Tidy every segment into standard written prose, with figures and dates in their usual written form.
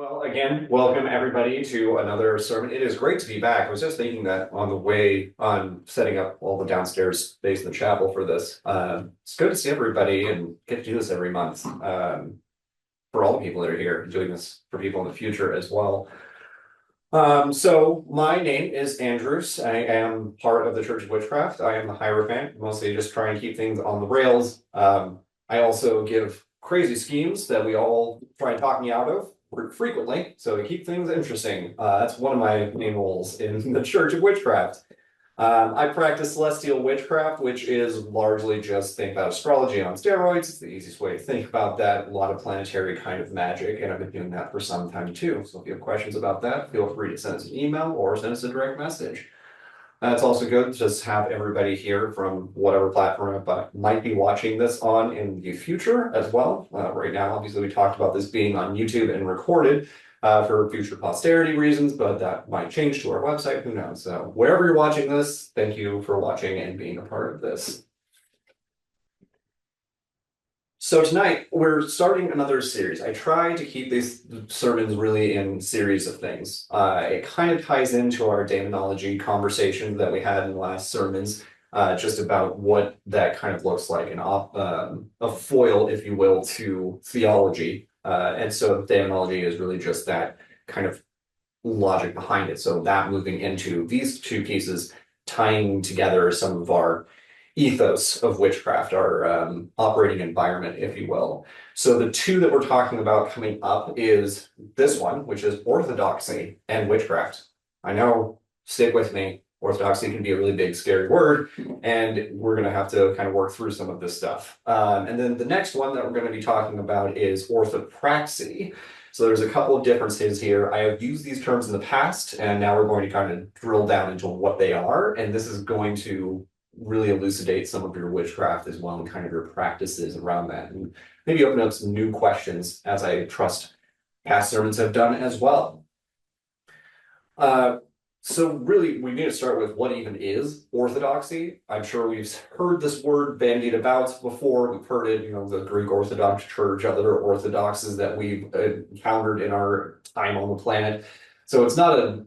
Well, again, welcome everybody to another sermon. It is great to be back. I was just thinking that on the way on setting up all the downstairs space in the chapel for this. It's good to see everybody and get to do this every month for all the people that are here, doing this for people in the future as well. So my name is Andrews. I am part of the Church of Witchcraft. I am the Hierophant, mostly just trying to keep things on the rails. I also give crazy schemes that we all try and talk me out of frequently, so to keep things interesting. That's one of my main roles in the Church of Witchcraft. I practice celestial witchcraft, which is largely just think about astrology on steroids. It's the easiest way to think about that. A lot of planetary kind of magic, and I've been doing that for some time too. So if you have questions about that, feel free to send us an email or send us a direct message. It's also good to just have everybody here from whatever platform I might be watching this on in the future as well. Right now, obviously, we talked about this being on YouTube and recorded for future posterity reasons, but that might change to our website. Who knows? So wherever you're watching this, thank you for watching and being a part of this. So tonight we're starting another series. I try to keep these sermons really in series of things. It kind of ties into our demonology conversation that we had in the last sermons, just about what that kind of looks like, a foil, if you will, to theology. And so demonology is really just that kind of logic behind it. So that moving into these two pieces, tying together some of our ethos of witchcraft, our operating environment, if you will. So the two that we're talking about coming up is this one, which is orthodoxy and witchcraft. I know, stick with me. Orthodoxy can be a really big, scary word, and we're going to have to kind of work through some of this stuff. And then the next one that we're going to be talking about is orthopraxy. So there's a couple of differences here. I have used these terms in the past, and now we're going to kind of drill down into what they are. And this is going to really elucidate some of your witchcraft as well and kind of your practices around that. And maybe open up some new questions, as I trust past sermons have done as well. So really, we need to start with what even is orthodoxy. I'm sure we've heard this word bandied about before. We've heard it, the Greek Orthodox Church, other orthodoxes that we've encountered in our time on the planet. So it's not a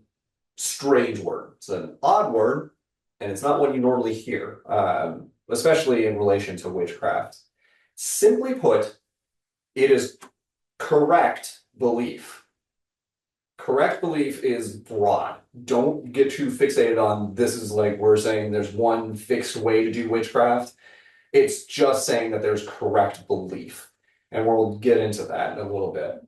strange word. It's an odd word, and it's not what you normally hear, especially in relation to witchcraft. Simply put, it is correct belief. Correct belief is broad. Don't get too fixated on this is like we're saying there's one fixed way to do witchcraft. It's just saying that there's correct belief. And we'll get into that in a little bit.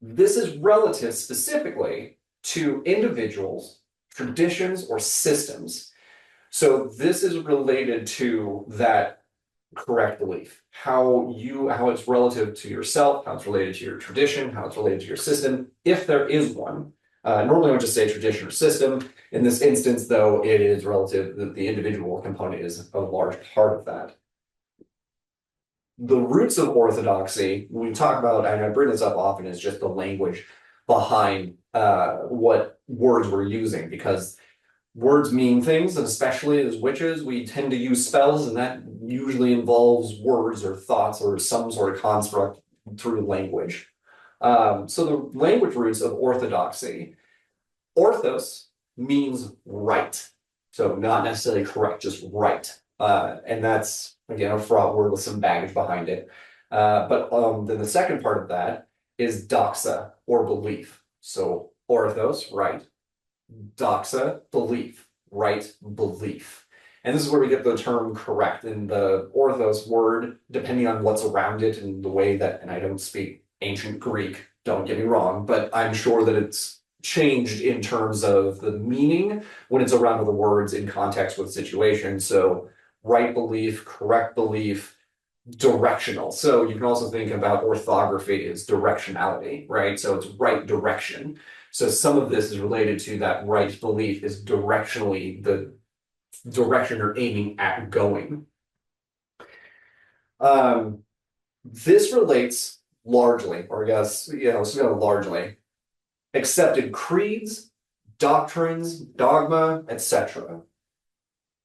This is relative specifically to individuals, traditions, or systems. So this is related to that correct belief, how it's relative to yourself, how it's related to your tradition, how it's related to your system, if there is one. Normally I would just say tradition or system. In this instance, though, it is relative, the individual component is a large part of that. The roots of orthodoxy, when we talk about, and I bring this up often, is just the language behind what words we're using, because words mean things, and especially as witches, we tend to use spells, and that usually involves words or thoughts or some sort of construct through language. So the language roots of orthodoxy, orthos means right. So not necessarily correct, just right. And that's, again, a fraught word with some baggage behind it. But then the second part of that is doxa, or belief. So orthos, right. Doxa, belief, right belief. And this is where we get the term correct. In the orthos word, depending on what's around it and the way that, and I don't speak ancient Greek, don't get me wrong, but I'm sure that it's changed in terms of the meaning when it's around the words in context with situation. So right belief, correct belief, directional. So you can also think about orthography as directionality, right? So it's right direction. So some of this is related to that right belief is directionally the direction you're aiming at going. This relates largely, or I guess, largely, accepted creeds, doctrines, dogma, etc.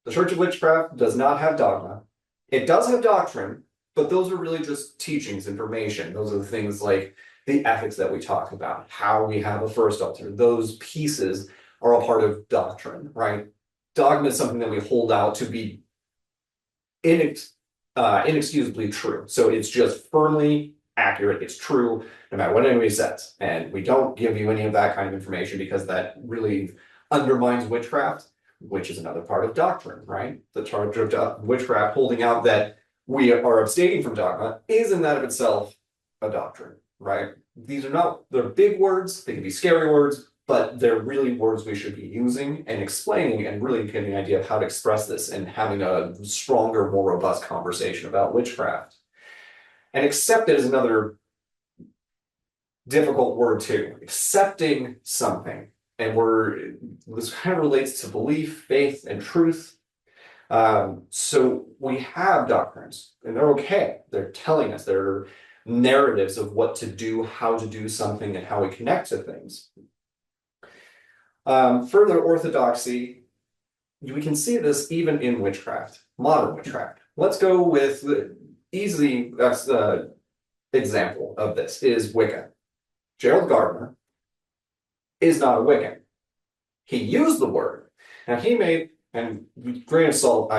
The Church of Witchcraft does not have dogma. It does have doctrine, but those are really just teachings, information. Those are the things like the ethics that we talk about, how we have a first altar, those pieces are a part of doctrine, right? Dogma is something that we hold out to be inexcusably true. So it's just firmly accurate. It's true no matter what anybody says. And we don't give you any of that kind of information because that really undermines witchcraft, which is another part of doctrine, right? The Church of Witchcraft holding out that we are abstaining from dogma is in that of itself a doctrine, right? These are not, they're big words, they can be scary words, but they're really words we should be using and explaining and really getting an idea of how to express this and having a stronger, more robust conversation about witchcraft. And accept it is another difficult word too. Accepting something. And this kind of relates to belief, faith, and truth. So we have doctrines, and they're okay. They're telling us, they're narratives of what to do, how to do something, and how we connect to things. Further, orthodoxy, we can see this even in witchcraft, modern witchcraft. Let's go with the easy example of this is Wicca. Gerald Gardner is not a Wiccan. He used the word. Now he made, and grain of salt,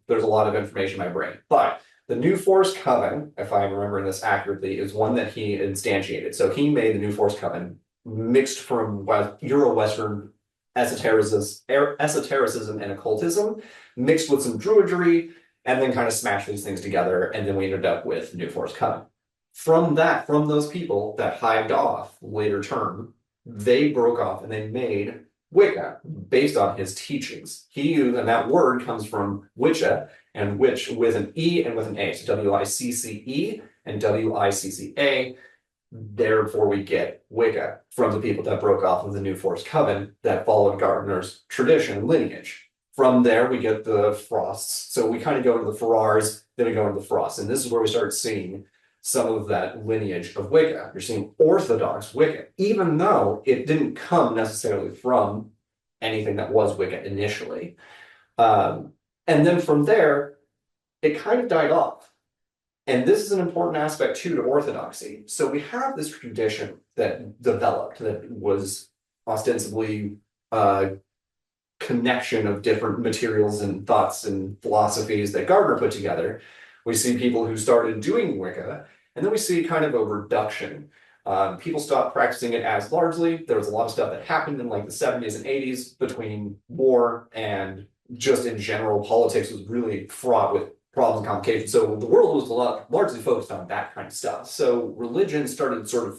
there's a lot of information in my brain, but the New Force Coven, if I'm remembering this accurately, is one that he instantiated. So he made the New Force Coven mixed from Euro-Western esotericism and occultism, mixed with some druidry, and then kind of smashed these things together, and then we ended up with New Force Coven. From those people that hived off later term, they broke off and they made Wicca based on his teachings. He used, and that word comes from Wicca, and witch with an E and with an A. So W-I-C-C-E and W-I-C-C-A. Therefore, we get Wicca from the people that broke off of the New Force Coven that followed Gardner's tradition and lineage. From there, we get the Frosts. So we kind of go into the Farrars, then we go into the Frosts. And this is where we start seeing some of that lineage of Wicca. You're seeing Orthodox Wicca, even though it didn't come necessarily from anything that was Wicca initially. And then from there, it kind of died off. And this is an important aspect too to Orthodoxy. So we have this tradition that developed that was ostensibly a connection of different materials and thoughts and philosophies that Gardner put together. We see people who started doing Wicca, and then we see kind of a reduction. People stopped practicing it as largely. There was a lot of stuff that happened in like the 70s and 80s between war and just in general, politics was really fraught with problems and complications. So the world was largely focused on that kind of stuff. So religion started sort of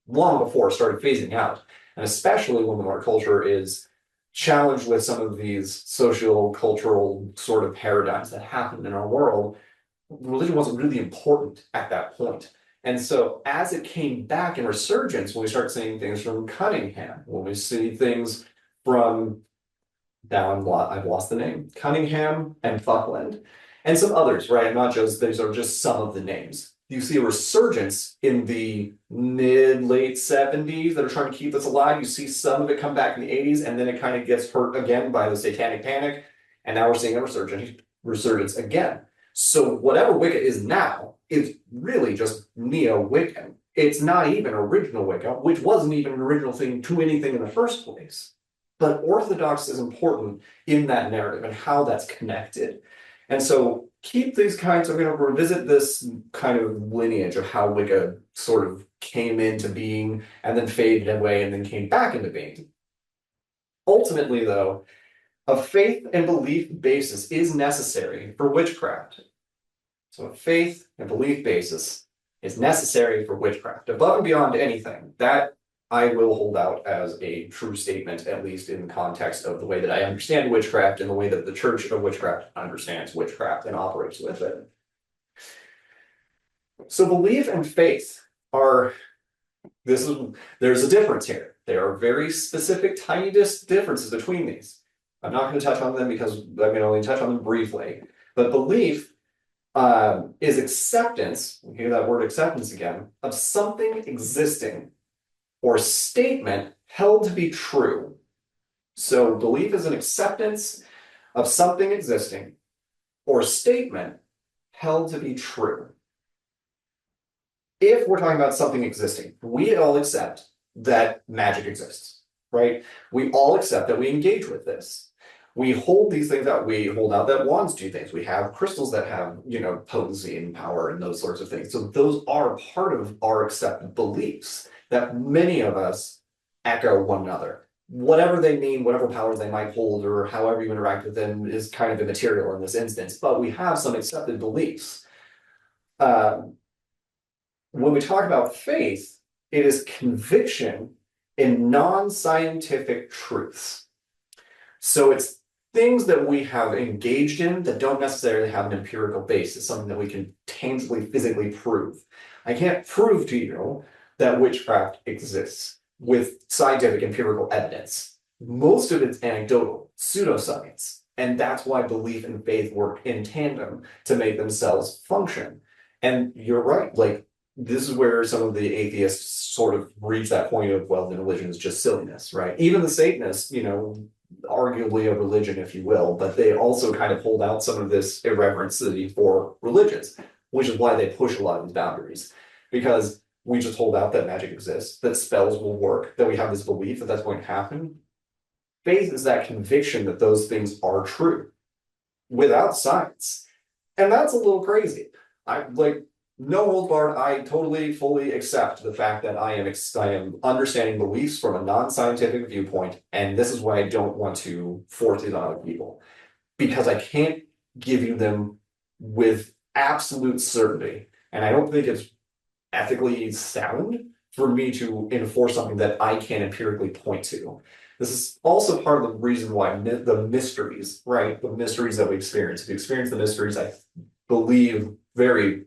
long before started phasing out. And especially when our culture is challenged with some of these social, cultural sort of paradigms that happened in our world, religion wasn't really important at that point. And so as it came back in resurgence, when we start seeing things from Cunningham, when we see things from, now I've lost the name, Cunningham and Buckland, and some others, right? Not just, these are just some of the names. You see a resurgence in the mid-late 70s that are trying to keep this alive. You see some of it come back in the 80s, and then it kind of gets hurt again by the Satanic Panic, and now we're seeing a resurgence again. So whatever Wicca is now is really just neo-Wiccan. It's not even original Wicca, which wasn't even an original thing to anything in the first place. But Orthodox is important in that narrative and how that's connected. And so keep these kinds, we're going to revisit this kind of lineage of how Wicca sort of came into being and then faded away and then came back into being. Ultimately, though, a faith and belief basis is necessary for witchcraft. So a faith and belief basis is necessary for witchcraft, above and beyond anything. That I will hold out as a true statement, at least in the context of the way that I understand witchcraft and the way that the Church of Witchcraft understands witchcraft and operates with it. So belief and faith are, there's a difference here. There are very specific, tiny differences between these. I'm not going to touch on them because I'm going to only touch on them briefly. But belief is acceptance, we hear that word acceptance again, of something existing or statement held to be true. So belief is an acceptance of something existing, or statement held to be true. if we're talking about something existing, we all accept that magic exists, right? We all accept that we engage with this. We hold these things out. We hold out that wands do things. We have crystals that have, potency and power and those sorts of things. So those are part of our accepted beliefs that many of us echo one another. Whatever they mean, whatever powers they might hold, or however you interact with them is kind of immaterial in this instance, but we have some accepted beliefs. When we talk about faith, it is conviction in non-scientific truths. So it's things that we have engaged in that don't necessarily have an empirical basis, something that we can tangibly, physically prove. I can't prove to you that witchcraft exists with scientific empirical evidence. Most of it's anecdotal, pseudoscience, and that's why belief and faith work in tandem to make themselves function. And you're right, like, this is where some of the atheists sort of reach that point of, well, the religion is just silliness, right? Even the Satanists, arguably a religion, if you will, but they also kind of hold out some of this irreverency for religions, which is why they push a lot of these boundaries. Because we just hold out that magic exists, that spells will work, that we have this belief that that's going to happen. Faith is that conviction that those things are true without science. And that's a little crazy. No holds barred, I totally, fully accept the fact that I am understanding beliefs from a non-scientific viewpoint, and this is why I don't want to force it on other people. Because I can't give you them with absolute certainty, and I don't think it's ethically sound for me to enforce something that I can't empirically point to. This is also part of the reason why the mysteries, right? The mysteries that we experience. If you experience the mysteries, I believe very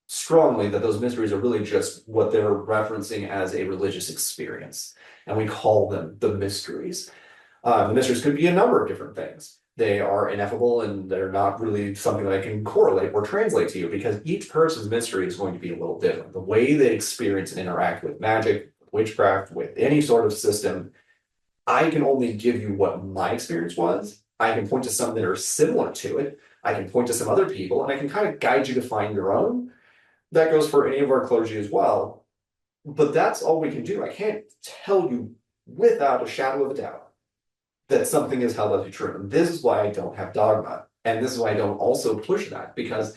strongly that those mysteries are really just what they're referencing as a religious experience. And we call them the mysteries. The mysteries could be a number of different things. They are ineffable and they're not really something that I can correlate or translate to you because each person's mystery is going to be a little different. The way they experience and interact with magic, witchcraft, with any sort of system, I can only give you what my experience was. I can point to some that are similar to it. I can point to some other people and I can kind of guide you to find your own. That goes for any of our clergy as well. But that's all we can do. I can't tell you without a shadow of a doubt that something is held as true. And this is why I don't have dogma. And this is why I don't also push that, because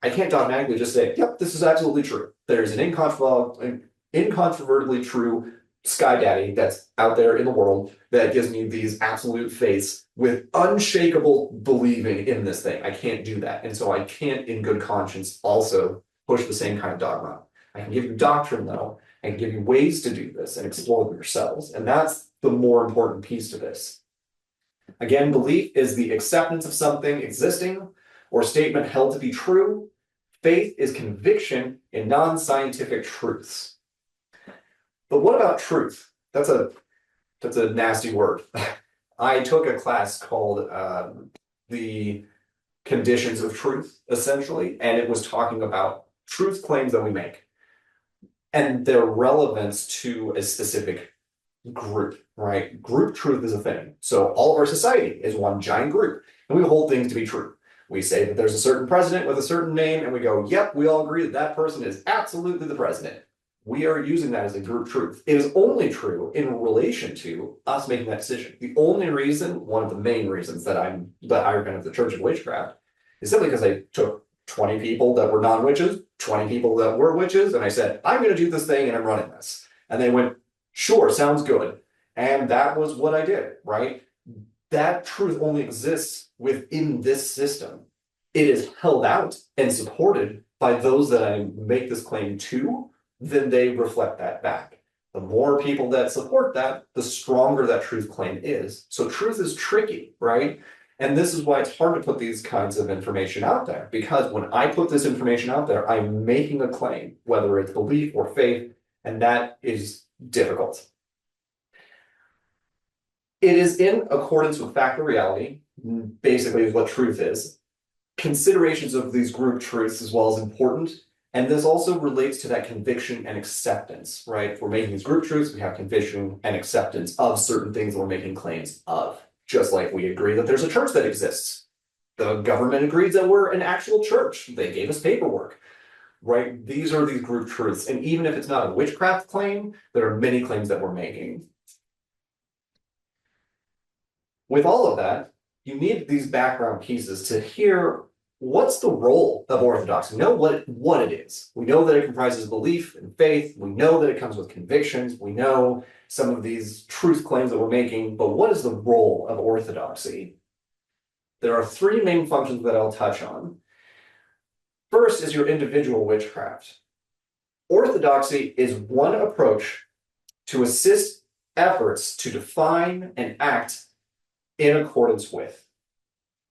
I can't dogmatically just say, yep, this is absolutely true. There's an incontrovertibly true sky daddy that's out there in the world that gives me these absolute faiths with unshakable believing in this thing. I can't do that. And so I can't in good conscience also push the same kind of dogma. I can give you doctrine though, and give you ways to do this and explore them yourselves. And that's the more important piece to this. Again, belief is the acceptance of something existing or statement held to be true. Faith is conviction in non-scientific truths. But what about truth? That's a nasty word. I took a class called the conditions of truth, essentially, and it was talking about truth claims that we make and their relevance to a specific group, right? Group truth is a thing. So all of our society is one giant group, and we hold things to be true. We say that there's a certain president with a certain name, and we go, yep, we all agree that that person is absolutely the president. We are using that as a group truth. It is only true in relation to us making that decision. The only reason, one of the main reasons that I repent of the Church of Witchcraft is simply because I took 20 people that were non-witches, 20 people that were witches, and I said, I'm going to do this thing and I'm running this. And they went, sure, sounds good. And that was what I did, right? That truth only exists within this system. It is held out and supported by those that I make this claim to, then they reflect that back. The more people that support that, the stronger that truth claim is. So truth is tricky, right? And this is why it's hard to put these kinds of information out there, because when I put this information out there, I'm making a claim, whether it's belief or faith, and that is difficult. It is in accordance with fact or reality, basically is what truth is. Considerations of these group truths as well as important, and this also relates to that conviction and acceptance, right? If we're making these group truths, we have conviction and acceptance of certain things that we're making claims of. Just like we agree that there's a church that exists. The government agrees that we're an actual church. They gave us paperwork. right? These are these group truths. And even if it's not a witchcraft claim, there are many claims that we're making. With all of that, you need these background pieces to hear what's the role of orthodoxy. We know what it is. We know that it comprises belief and faith. We know that it comes with convictions. We know some of these truth claims that we're making, but what is the role of orthodoxy? There are three main functions that I'll touch on. First is your individual witchcraft. Orthodoxy is one approach to assist efforts to define and act in accordance with.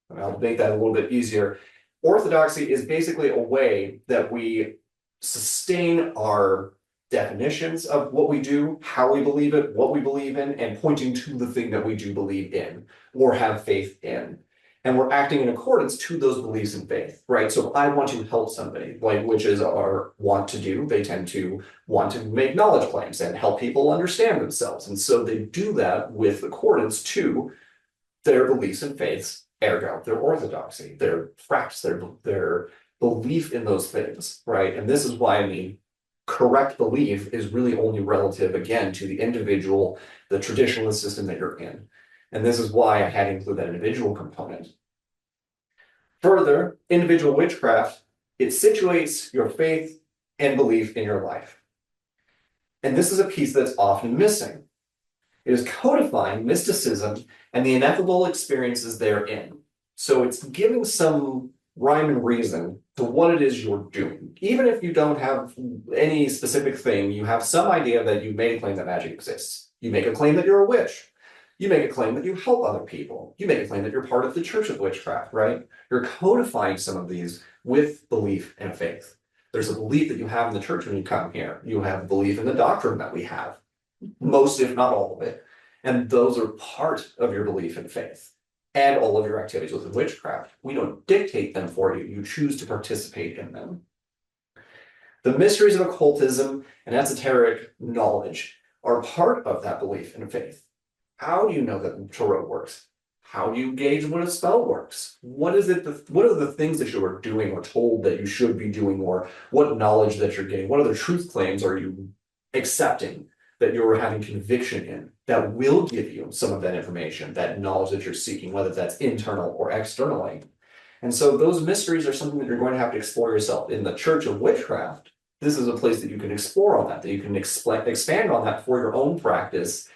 And I'll make that a little bit easier. Orthodoxy is basically a way that we sustain our definitions of what we do, how we believe it, what we believe in, and pointing to the thing that we do believe in or have faith in. And we're acting in accordance to those beliefs and faith, right? So if I want to help somebody, like witches are want to do, they tend to want to make knowledge claims and help people understand themselves. And so they do that with accordance to their beliefs and faiths, ergo, their orthodoxy, their practice, their belief in those things, right? And this is why, I mean, correct belief is really only relative, again, to the individual, the traditionalist system that you're in. And this is why I had to include that individual component. Further, individual witchcraft, it situates your faith and belief in your life. And this is a piece that's often missing. It is codifying mysticism and the ineffable experiences therein. So it's giving some rhyme and reason to what it is you're doing. Even if you don't have any specific thing, you have some idea that you made a claim that magic exists. You make a claim that you're a witch. You make a claim that you help other people. You make a claim that you're part of the Church of Witchcraft, right? You're codifying some of these with belief and faith. There's a belief that you have in the church when you come here. You have belief in the doctrine that we have, most if not all of it. And those are part of your belief and faith and all of your activities within witchcraft. We don't dictate them for you. You choose to participate in them. The mysteries of occultism and esoteric knowledge are part of that belief and faith. How do you know that the tarot works? How do you gauge when a spell works? What are the things that you are doing or told that you should be doing, or what knowledge that you're getting? What other truth claims are you accepting that you're having conviction in that will give you some of that information, that knowledge that you're seeking, whether that's internal or externally? And so those mysteries are something that you're going to have to explore yourself. In the Church of Witchcraft, this is a place that you can explore on that you can expand on that for your own practice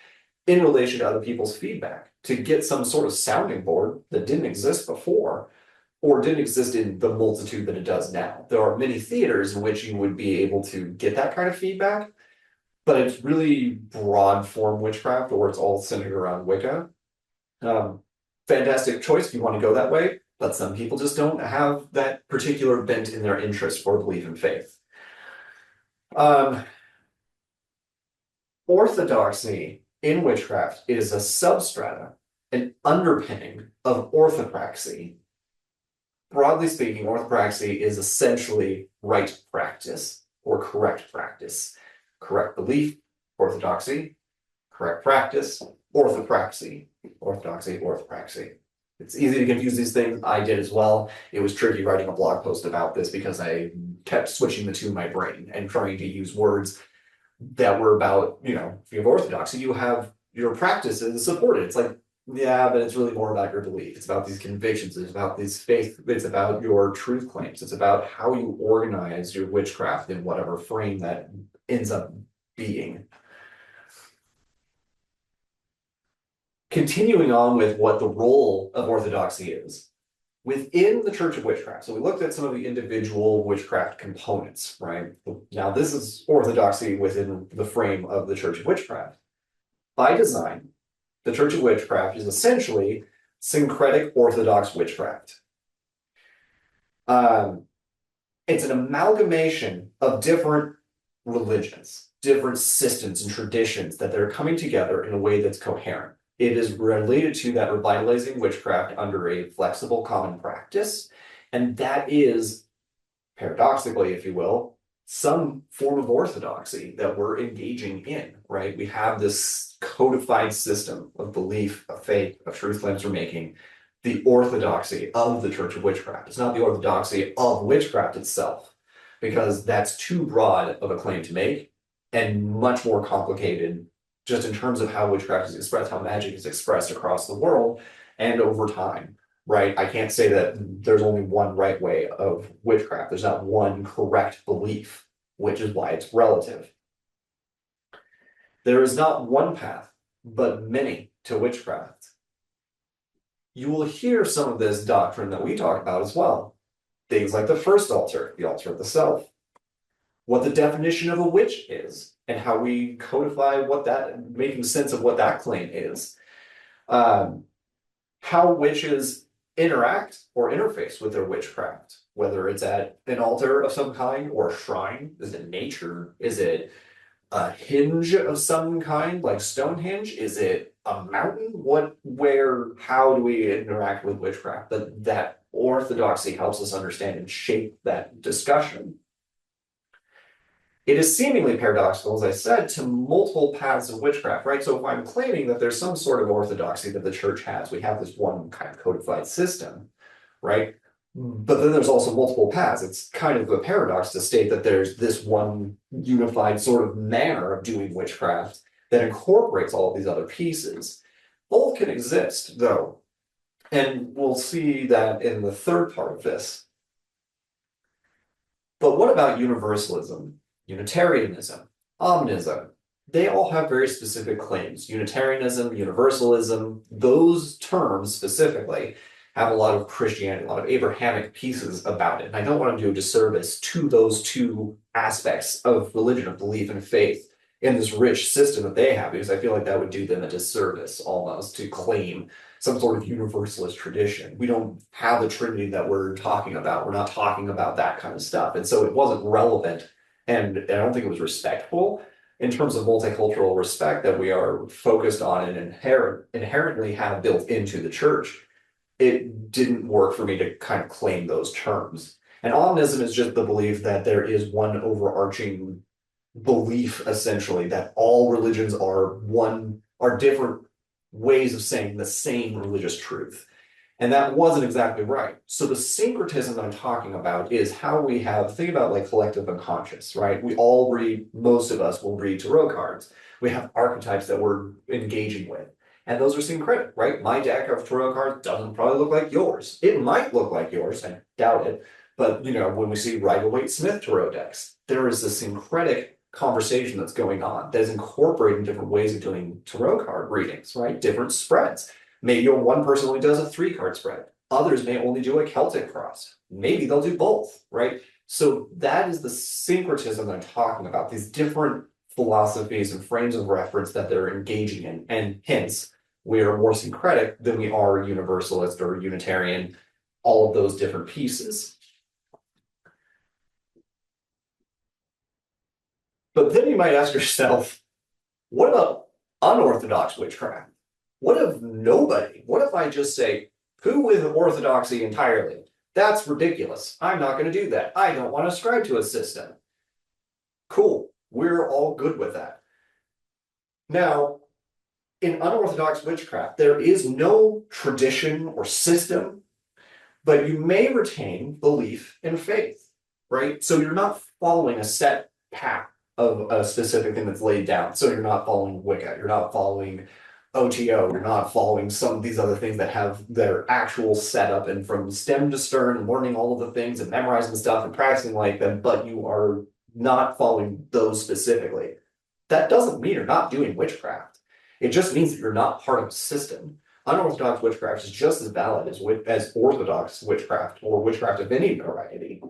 in relation to other people's feedback, to get some sort of sounding board that didn't exist before or didn't exist in the multitude that it does now. There are many theaters in which you would be able to get that kind of feedback, but it's really broad form witchcraft, or it's all centered around Wicca. Fantastic choice if you want to go that way, but some people just don't have that particular bent in their interest for belief and faith. Orthodoxy in witchcraft is a substrata, an underpinning of orthopraxy. Broadly speaking, orthopraxy is essentially right practice or correct practice. Correct belief, orthodoxy. Correct practice, orthopraxy. Orthodoxy, orthopraxy. It's easy to confuse these things. I did as well. It was tricky writing a blog post about this because I kept switching the two in my brain and trying to use words that were about, if you have orthodoxy, you have your practices supported. It's like, yeah, but it's really more about your belief. It's about these convictions. It's about these faith. It's about your truth claims. It's about how you organize your witchcraft in whatever frame that ends up being. Continuing on with what the role of orthodoxy is within the Church of Witchcraft. So we looked at some of the individual witchcraft components, right? Now this is orthodoxy within the frame of the Church of Witchcraft. By design, the Church of Witchcraft is essentially syncretic Orthodox witchcraft. It's an amalgamation of different religions, different systems and traditions that they're coming together in a way that's coherent. It is related to that revitalizing witchcraft under a flexible common practice. And that is, paradoxically, if you will, some form of orthodoxy that we're engaging in, right? We have this codified system of belief, of faith, of truth claims we're making, the orthodoxy of the Church of Witchcraft. It's not the orthodoxy of witchcraft itself, because that's too broad of a claim to make and much more complicated just in terms of how witchcraft is expressed, how magic is expressed across the world and over time, right? I can't say that there's only one right way of witchcraft. There's not one correct belief, which is why it's relative. There is not one path, but many to witchcraft. You will hear some of this doctrine that we talk about as well. Things like the first altar, the altar of the self, what the definition of a witch is, and how we codify what that, making sense of what that claim is. How witches interact or interface with their witchcraft, whether it's at an altar of some kind or a shrine. Is it nature? Is it a hinge of some kind, like Stonehenge? Is it a mountain? How do we interact with witchcraft? That orthodoxy helps us understand and shape that discussion. It is seemingly paradoxical, as I said, to multiple paths of witchcraft, right? So if I'm claiming that there's some sort of orthodoxy that the church has, we have this one kind of codified system, right? But then there's also multiple paths. It's kind of a paradox to state that there's this one unified sort of manner of doing witchcraft that incorporates all of these other pieces. Both can exist, though, and we'll see that in the third part of this. But what about universalism, Unitarianism, omnism? They all have very specific claims. Unitarianism, universalism, those terms specifically have a lot of Christianity, a lot of Abrahamic pieces about it. And I don't want to do a disservice to those two aspects of religion, of belief and faith in this rich system that they have, because I feel like that would do them a disservice almost to claim some sort of universalist tradition. We don't have the Trinity that we're talking about. We're not talking about that kind of stuff. And so it wasn't relevant, and I don't think it was respectful in terms of multicultural respect that we are focused on and inherently have built into the church. It didn't work for me to kind of claim those terms. And omnism is just the belief that there is one overarching belief, essentially, that all religions are different ways of saying the same religious truth. And that wasn't exactly right. So the syncretism that I'm talking about is how we have, think about like collective unconscious, right? Most of us will read tarot cards. We have archetypes that we're engaging with. And those are syncretic, right? My deck of tarot cards doesn't probably look like yours. It might look like yours, I doubt it. But when we see Rider-Waite-Smith tarot decks, there is a syncretic conversation that's going on that is incorporating different ways of doing tarot card readings, right? Different spreads. Maybe one person only does a 3-card spread. Others may only do a Celtic cross. Maybe they'll do both, right? So that is the syncretism that I'm talking about, these different philosophies and frames of reference that they're engaging in. And hence, we are more syncretic than we are universalist or Unitarian, all of those different pieces. But then you might ask yourself, what about unorthodox witchcraft? What if I just say, who with orthodoxy entirely? That's ridiculous. I'm not going to do that. I don't want to ascribe to a system. Cool. We're all good with that. Now, in unorthodox witchcraft, there is no tradition or system, but you may retain belief and faith, right? So you're not following a set path of a specific thing that's laid down. So you're not following Wicca, you're not following OTO, you're not following some of these other things that have their actual setup and from stem to stern and learning all of the things and memorizing stuff and practicing like them, but you are not following those specifically. That doesn't mean you're not doing witchcraft. It just means that you're not part of a system. Unorthodox witchcraft is just as valid as orthodox witchcraft or witchcraft of any variety.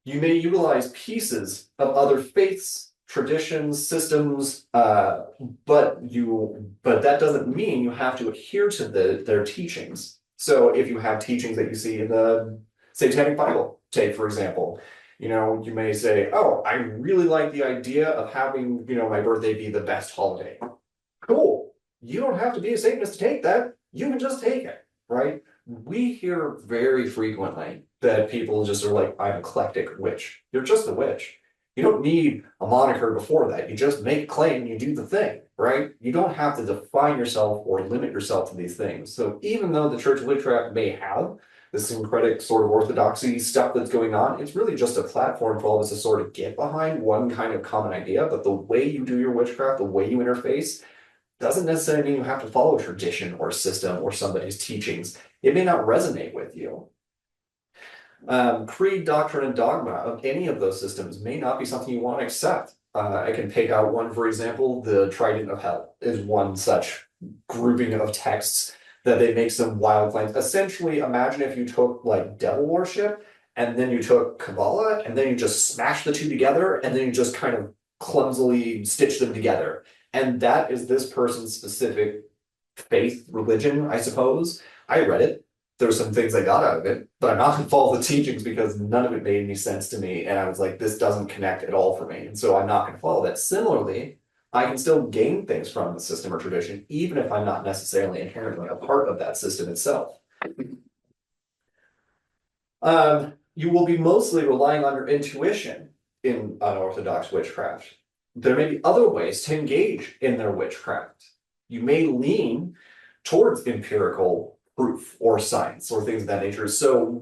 You may utilize pieces of other faiths, traditions, systems, but that doesn't mean you have to adhere to their teachings. So if you have teachings that you see in the Satanic Bible, take for example, you may say, oh, I really like the idea of having, my birthday be the best holiday. Cool. You don't have to be a Satanist to take that. You can just take it, right? We hear very frequently that people just are like, I'm an eclectic witch. You're just a witch. You don't need a moniker before that. You just make a claim, you do the thing, right? You don't have to define yourself or limit yourself to these things. So even though the Church of Witchcraft may have the syncretic sort of orthodoxy stuff that's going on. It's really just a platform for all of us to sort of get behind one kind of common idea, but the way you do your witchcraft, the way you interface, doesn't necessarily mean you have to follow tradition or system or somebody's teachings. It may not resonate with you. Creed, doctrine, and dogma of any of those systems may not be something you want to accept. I can pick out one, for example, the Trident of Hell is one such grouping of texts that they make some wild claims. Essentially, imagine if you took like devil worship and then you took Kabbalah and then you just smash the two together and then you just kind of clumsily stitch them together. And that is this person's specific faith, religion, I suppose. I read it. There's some things I got out of it, but I'm not going to follow the teachings because none of it made any sense to me. And I was like, this doesn't connect at all for me. And so I'm not going to follow that. Similarly, I can still gain things from the system or tradition, even if I'm not necessarily inherently a part of that system itself. You will be mostly relying on your intuition in unorthodox witchcraft. There may be other ways to engage in their witchcraft. You may lean towards empirical proof or science or things of that nature. So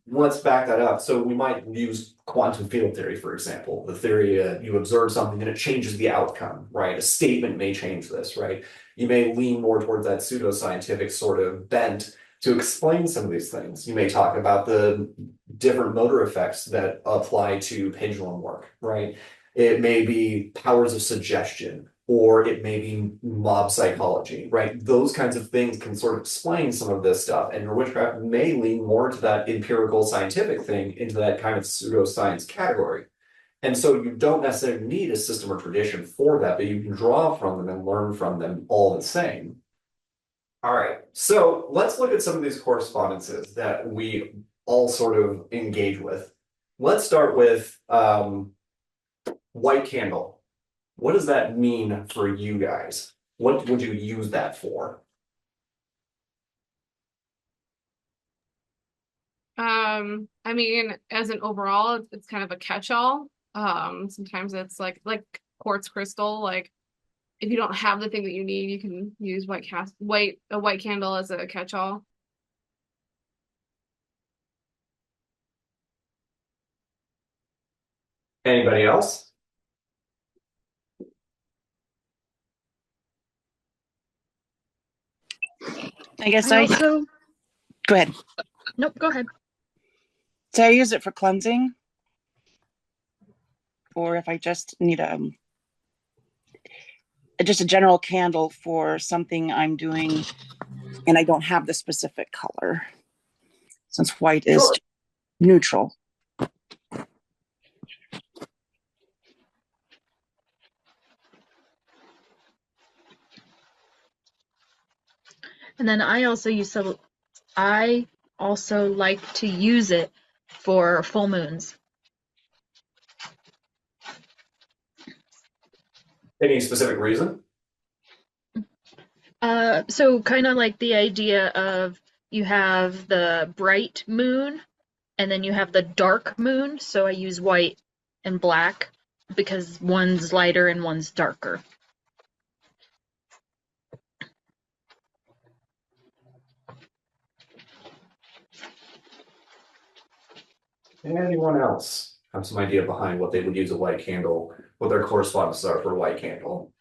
let's back that up. So we might use quantum field theory, for example, the theory you observe something and it changes the outcome, right? A statement may change this, right? You may lean more towards that pseudoscientific sort of bent to explain some of these things. You may talk about the different motor effects that apply to pendulum work, right? It may be powers of suggestion, or it may be mob psychology, right? Those kinds of things can sort of explain some of this stuff. And your witchcraft may lean more to that empirical scientific thing, into that kind of pseudoscience category. And so you don't necessarily need a system or tradition for that, but you can draw from them and learn from them all the same. All right, so let's look at some of these correspondences that we all sort of engage with. Let's start with white candle. What does that mean for you guys? What would you use that for? I mean, as an overall, it's kind of a catch-all. Sometimes it's like quartz crystal. Like if you don't have the thing that you need, you can use a white candle as a catch-all. Anybody else? I guess I also go ahead. Nope, go ahead. So I use it for cleansing, or if I just need just a general candle for something I'm doing and I don't have the specific color, since white is Sure. neutral. And then I also like to use it for full moons. Any specific reason? So kind of like the idea of you have the bright moon and then you have the dark moon. So I use white and black because one's lighter and one's darker. Anyone else have some idea behind what they would use a white candle, what their correspondences are for a white candle?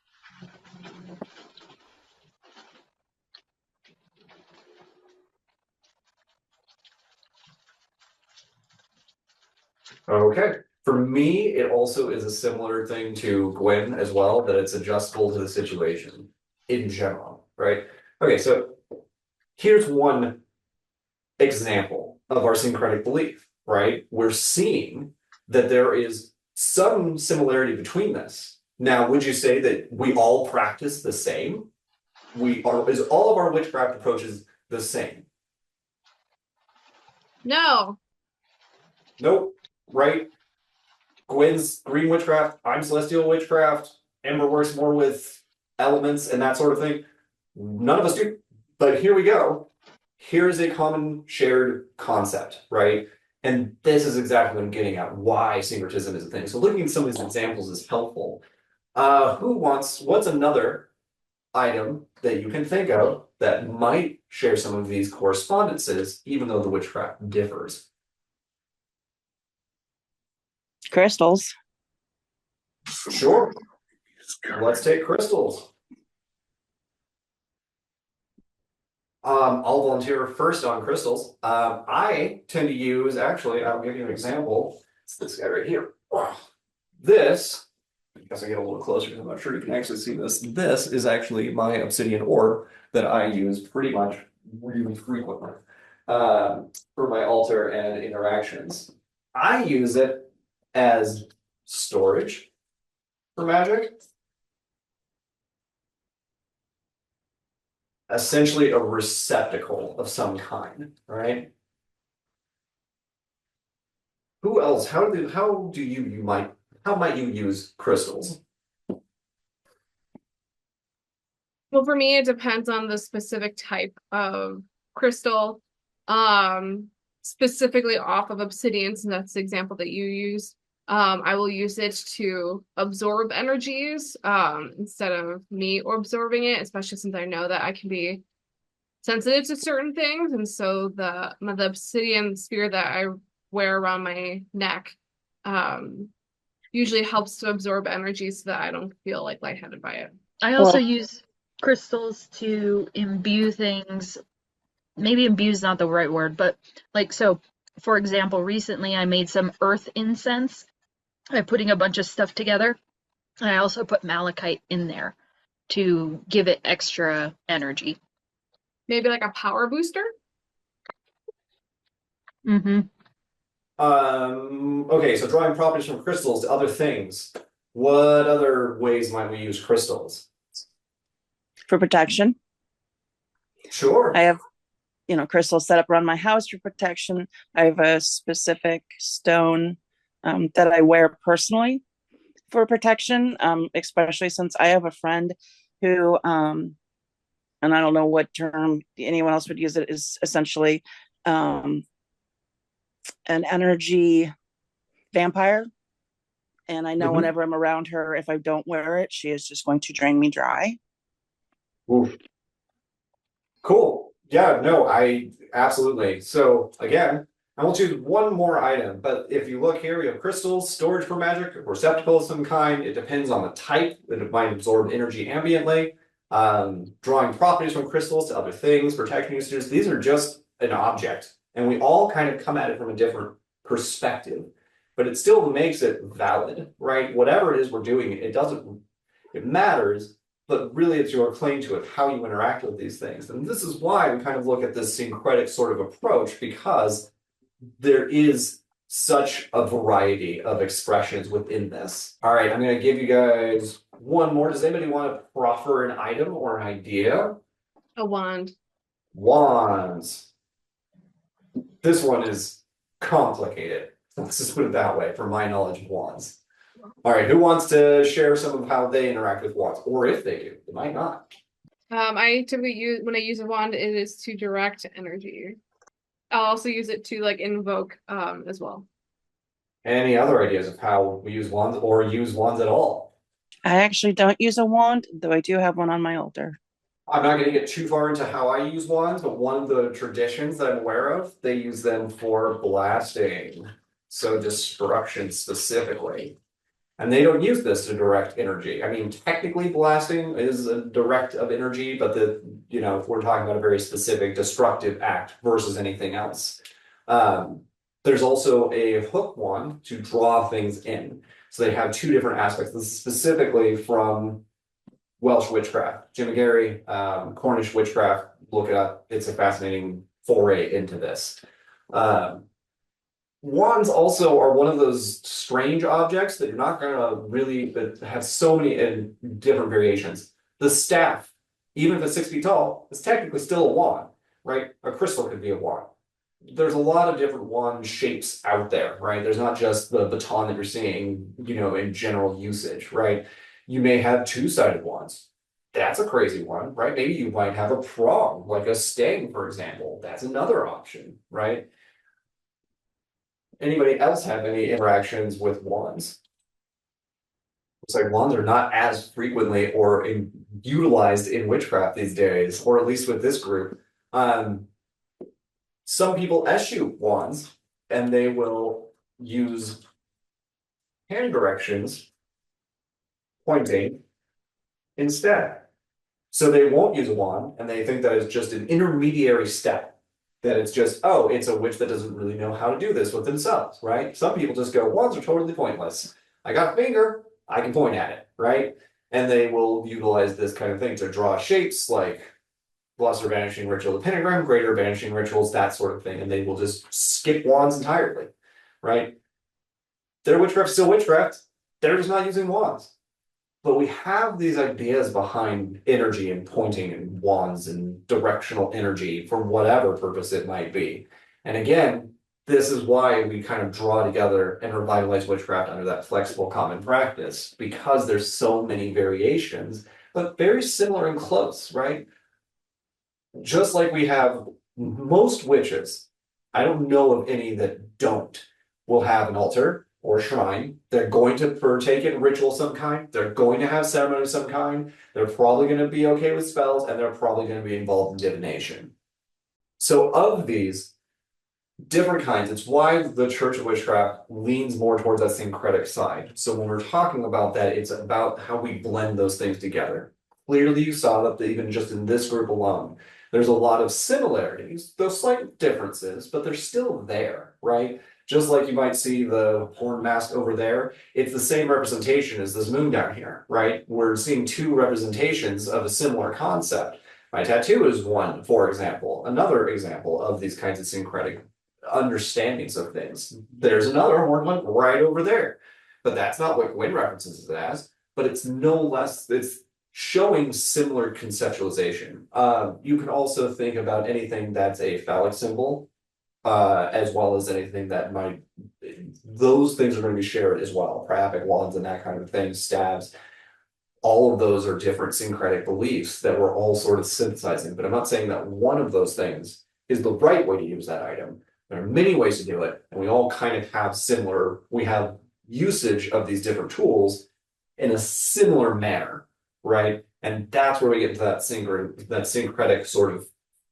Okay. For me, it also is a similar thing to Gwen as well, that it's adjustable to the situation in general, right? Okay, so here's one example of our syncretic belief, right? We're seeing that there is some similarity between this. Now, would you say that we all practice the same? Is all of our witchcraft approaches the same? No. Nope, right? Gwen's green witchcraft, I'm celestial witchcraft, Ember works more with elements and that sort of thing. None of us do, but here we go. Here's a common shared concept, right? And this is exactly what I'm getting at, why syncretism is a thing. So looking at some of these examples is helpful. What's another item that you can think of that might share some of these correspondences, even though the witchcraft differs? Crystals. Sure. Let's take crystals. I'll volunteer first on crystals. I tend to use, actually, I'll give you an example. It's this guy right here. This, because I get a little closer because I'm not sure you can actually see this. This is actually my obsidian orb that I use pretty much really frequently for my altar and interactions. I use it as storage for magic. Essentially a receptacle of some kind, right? Who else? How might you use crystals? Well, for me, it depends on the specific type of crystal. Specifically off of obsidian, since that's the example that you used. I will use it to absorb energies instead of me absorbing it, especially since I know that I can be sensitive to certain things. And so the obsidian sphere that I wear around my neck usually helps to absorb energy so that I don't feel like lightheaded by it. I also use crystals to imbue things. Maybe imbue is not the right word, but like, so for example, recently I made some earth incense by putting a bunch of stuff together. And I also put malachite in there to give it extra energy. Maybe like a power booster? Mm-hmm. Okay, so drawing properties from crystals to other things. What other ways might we use crystals? For protection. Sure. I have, crystals set up around my house for protection. I have a specific stone that I wear personally for protection, especially since I have a friend who, and I don't know what term anyone else would use it, is essentially an energy vampire. And I know whenever I'm around her, if I don't wear it, she is just going to drain me dry. Oof. Cool. Yeah, no, I absolutely. So again, I will choose one more item, but if you look here, we have crystals, storage for magic, receptacle of some kind. It depends on the type that it might absorb energy ambiently. Drawing properties from crystals to other things, protection usages. These are just an object, and we all kind of come at it from a different perspective, but it still makes it valid, right? Whatever it is we're doing, it matters. But really it's your claim to it, how you interact with these things. And this is why we kind of look at this syncretic sort of approach, because there is such a variety of expressions within this. All right, I'm going to give you guys one more. Does anybody want to proffer an item or an idea? A wand. Wands. This one is complicated. Let's just put it that way, from my knowledge of wands. All right, who wants to share some of how they interact with wands, or if they do? They might not. I typically when I use a wand, it is to direct energy. I'll also use it to like invoke as well. Any other ideas of how we use wands or use wands at all? I actually don't use a wand, though I do have one on my altar. I'm not going to get too far into how I use wands, but one of the traditions that I'm aware of, they use them for blasting. So destruction specifically. And they don't use this to direct energy. I mean, technically blasting is a direct of energy, but if we're talking about a very specific destructive act versus anything else. There's also a hook wand to draw things in. So they have two different aspects. This is specifically from Welsh witchcraft. Jim McGarry, Cornish witchcraft, look it up. It's a fascinating foray into this. Wands also are one of those strange objects that you're not going to really have so many different variations. The staff, even if it's 6 feet tall, is technically still a wand, right? A crystal could be a wand. There's a lot of different wand shapes out there, right? There's not just the baton that you're seeing, in general usage, right? You may have two-sided wands. That's a crazy one, right? Maybe you might have a prong, like a stang, for example. That's another option, right? Anybody else have any interactions with wands? It's like wands are not as frequently or utilized in witchcraft these days, or at least with this group. Some people eschew wands and they will use hand directions pointing instead. So they won't use a wand and they think that it's just an intermediary step. That it's just, oh, it's a witch that doesn't really know how to do this with themselves, right? Some people just go, wands are totally pointless. I got a finger, I can point at it, right? And they will utilize this kind of thing to draw shapes like lesser banishing ritual, the pentagram, greater banishing rituals, that sort of thing. And they will just skip wands entirely, right? Their witchcraft still witchcraft. They're just not using wands. But we have these ideas behind energy and pointing and wands and directional energy for whatever purpose it might be. And again, this is why we kind of draw together and revitalize witchcraft under that flexible common practice, because there's so many variations, but very similar and close, right? Just like we have most witches, I don't know of any that don't, will have an altar or shrine. They're going to partake in ritual of some kind. They're going to have ceremony of some kind. They're probably going to be okay with spells, and they're probably going to be involved in divination. So of these different kinds, it's why the Church of Witchcraft leans more towards that syncretic side. So when we're talking about that, it's about how we blend those things together. Clearly, you saw that even just in this group alone, there's a lot of similarities, those slight differences, but they're still there, right? Just like you might see the horn mask over there, it's the same representation as this moon down here, right? We're seeing two representations of a similar concept. My tattoo is one, for example, another example of these kinds of syncretic understandings of things. There's another horn one right over there, but that's not what Gwyn references it as, but it's no less, it's showing similar conceptualization. You can also think about anything that's a phallic symbol, as well as anything that might, those things are going to be shared as well. Priapic wands and that kind of thing, stabs, all of those are different syncretic beliefs that we're all sort of synthesizing. But I'm not saying that one of those things is the right way to use that item. There are many ways to do it, and we all kind of have similar, we have usage of these different tools in a similar manner, right? And that's where we get into that syncretic sort of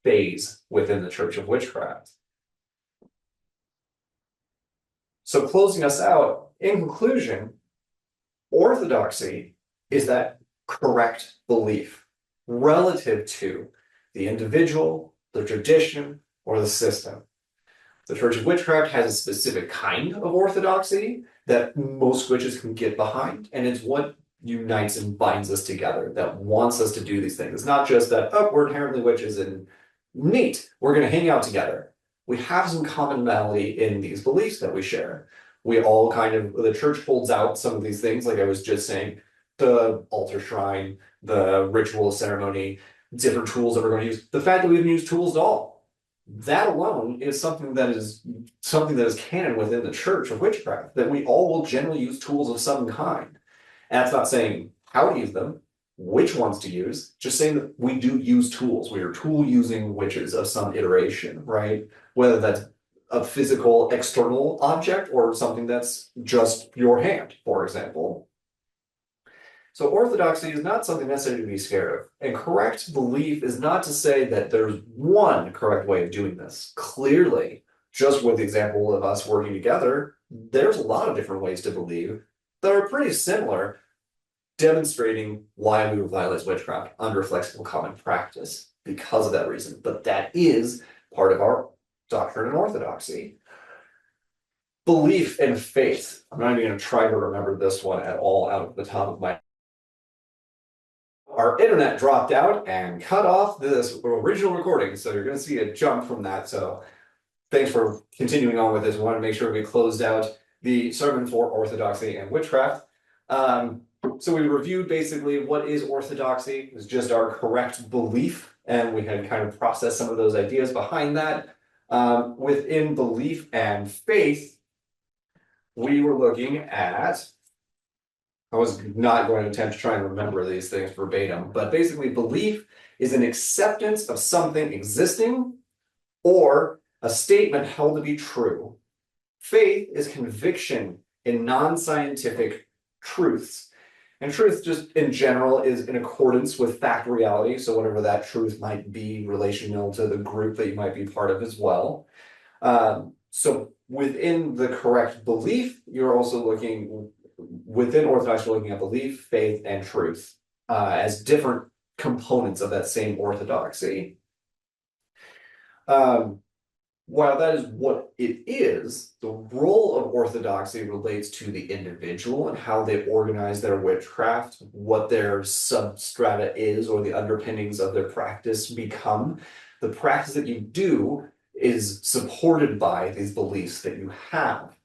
phase within the Church of Witchcraft. So closing us out, in conclusion, orthodoxy is that correct belief relative to the individual, the tradition, or the system. The Church of Witchcraft has a specific kind of orthodoxy that most witches can get behind, and it's what unites and binds us together, that wants us to do these things. It's not just that, oh, we're inherently witches and neat, we're going to hang out together. We have some commonality in these beliefs that we share. We all kind of, the church holds out some of these things, like I was just saying, the altar shrine, the ritual ceremony, different tools that we're going to use. The fact that we even use tools at all, that alone is something that is canon within the Church of Witchcraft, that we all will generally use tools of some kind. And that's not saying how to use them, which ones to use, just saying that we do use tools. We are tool using witches of some iteration, right? Whether that's a physical external object or something that's just your hand, for example. So orthodoxy is not something necessarily to be scared of. And correct belief is not to say that there's one correct way of doing this. Clearly, just with the example of us working together, there's a lot of different ways to believe that are pretty similar, demonstrating why we revitalize witchcraft under flexible common practice because of that reason. But that is part of our doctrine and orthodoxy. Belief and faith. I'm not even going to try to remember this one at all out of the top of my. Our internet dropped out and cut off this original recording, so you're going to see a jump from that. So thanks for continuing on with this. We want to make sure we closed out the sermon for orthodoxy and witchcraft. So we reviewed basically what is orthodoxy. It was just our correct belief, and we had kind of processed some of those ideas behind that. Within belief and faith, we were looking at, I was not going to attempt to try and remember these things verbatim, but basically belief is an acceptance of something existing or a statement held to be true. Faith is conviction in non-scientific truths. And truth just in general is in accordance with fact reality. So whatever that truth might be relational to the group that you might be part of as well. So within the correct belief, you're also looking within Orthodox, you're looking at belief, faith, and truth as different components of that same orthodoxy. While that is what it is, the role of orthodoxy relates to the individual and how they organize their witchcraft, what their substrata is, or the underpinnings of their practice become. The practice that you do is supported by these beliefs that you have.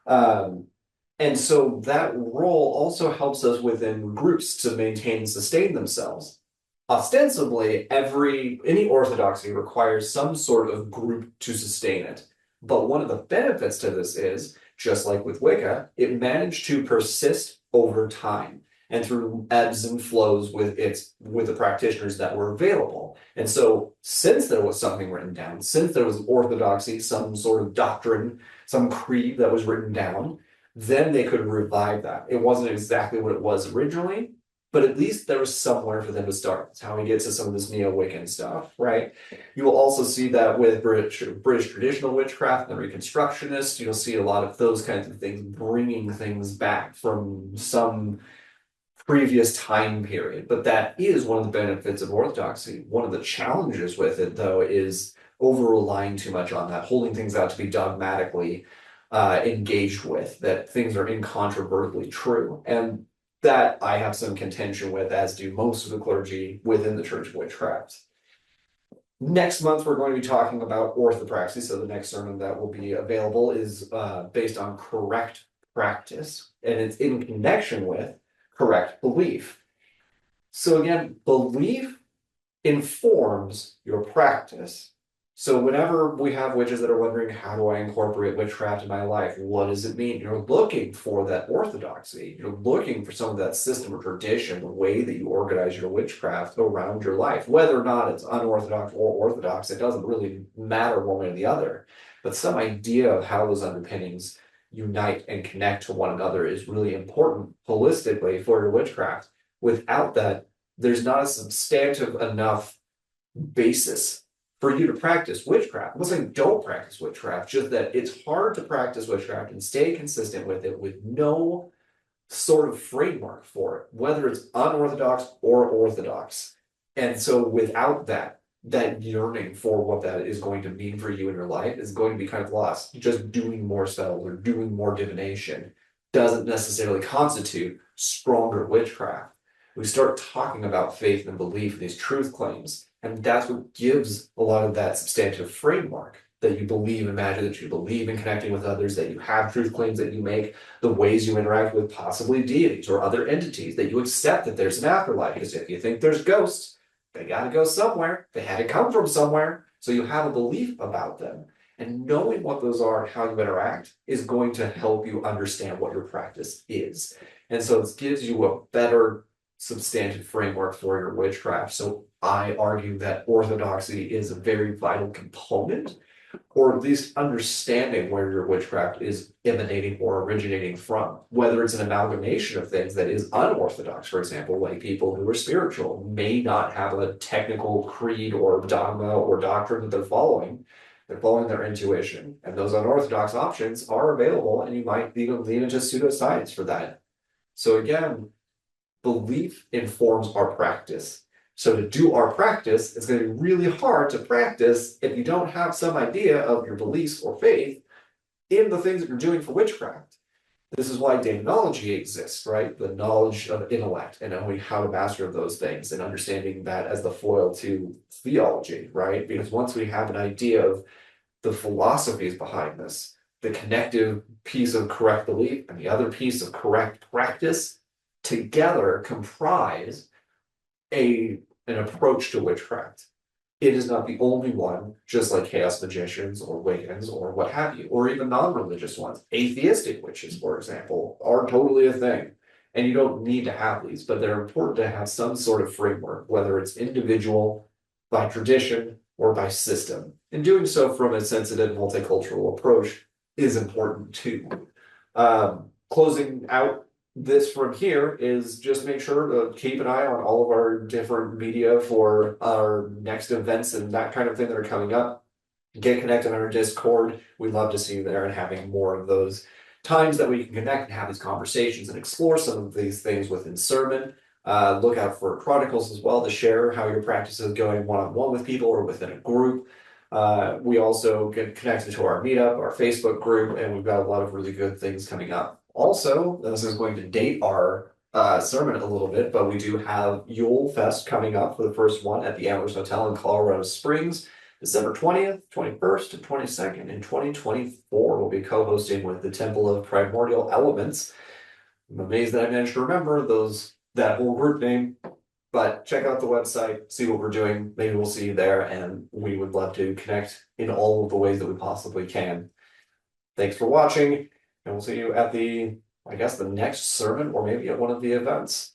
And so that role also helps us within groups to maintain and sustain themselves. Ostensibly, any orthodoxy requires some sort of group to sustain it. But one of the benefits to this is, just like with Wicca, it managed to persist over time and through ebbs and flows with the practitioners that were available. And so since there was something written down, since there was orthodoxy, some sort of doctrine, some creed that was written down, then they could revive that. It wasn't exactly what it was originally, but at least there was somewhere for them to start. That's how we get to some of this neo-Wiccan stuff, right? You will also see that with British traditional witchcraft and the Reconstructionists. You'll see a lot of those kinds of things bringing things back from some previous time period. But that is one of the benefits of Orthodoxy. One of the challenges with it, though, is over-relying too much on that, holding things out to be dogmatically engaged with, that things are incontrovertibly true. And that I have some contention with, as do most of the clergy within the Church of Witchcraft. Next month, we're going to be talking about orthopraxy. So the next sermon that will be available is based on correct practice, and it's in connection with correct belief. So again, belief informs your practice. So whenever we have witches that are wondering, how do I incorporate witchcraft in my life? What does it mean? You're looking for that orthodoxy. You're looking for some of that system or tradition, the way that you organize your witchcraft around your life. Whether or not it's unorthodox or orthodox, it doesn't really matter one way or the other. But some idea of how those underpinnings unite and connect to one another is really important holistically for your witchcraft. Without that, there's not a substantive enough basis for you to practice witchcraft. I'm not saying don't practice witchcraft, just that it's hard to practice witchcraft and stay consistent with it with no sort of framework for it, whether it's unorthodox or orthodox. And so without that yearning for what that is going to mean for you in your life is going to be kind of lost. Just doing more spells or doing more divination doesn't necessarily constitute stronger witchcraft. We start talking about faith and belief and these truth claims, and that's what gives a lot of that substantive framework, that you believe in magic, that you believe in connecting with others, that you have truth claims that you make, the ways you interact with possibly deities or other entities, that you accept that there's an afterlife. Because if you think there's ghosts, they got to go somewhere. They had to come from somewhere. So you have a belief about them. And knowing what those are and how you interact is going to help you understand what your practice is. And so it gives you a better substantive framework for your witchcraft. So I argue that orthodoxy is a very vital component, or at least understanding where your witchcraft is emanating or originating from, whether it's an amalgamation of things that is unorthodox. For example, like people who are spiritual may not have a technical creed or dogma or doctrine that they're following. They're following their intuition, and those unorthodox options are available, and you might even lean into pseudoscience for that. So again, belief informs our practice. So to do our practice, it's going to be really hard to practice if you don't have some idea of your beliefs or faith in the things that you're doing for witchcraft. This is why demonology exists, right? The knowledge of intellect and knowing how to master those things and understanding that as the foil to theology, right? Because once we have an idea of the philosophies behind this, the connective piece of correct belief and the other piece of correct practice together comprise an approach to witchcraft. It is not the only one, just like chaos magicians or Wiccans or what have you, or even non-religious ones. Atheistic witches, for example, are totally a thing. And you don't need to have these, but they're important to have some sort of framework, whether it's individual, by tradition, or by system. And doing so from a sensitive multicultural approach is important too. Closing out this from here is just make sure to keep an eye on all of our different media for our next events and that kind of thing that are coming up. Get connected on our Discord. We'd love to see you there and having more of those times that we can connect and have these conversations and explore some of these things within sermon. Look out for Chronicles as well to share how your practice is going one-on-one with people or within a group. We also get connected to our meetup, our Facebook group, and we've got a lot of really good things coming up. Also, this is going to date our sermon a little bit, but we do have Yule Fest coming up for the first one at the Antlers Hotel in Colorado Springs. December 20th, 21st, and 22nd in 2024 will be co-hosting with the Temple of Primordial Elements. I'm amazed that I managed to remember that whole group name, but check out the website, see what we're doing. Maybe we'll see you there, and we would love to connect in all of the ways that we possibly can. Thanks for watching, and we'll see you at the next sermon or maybe at one of the events.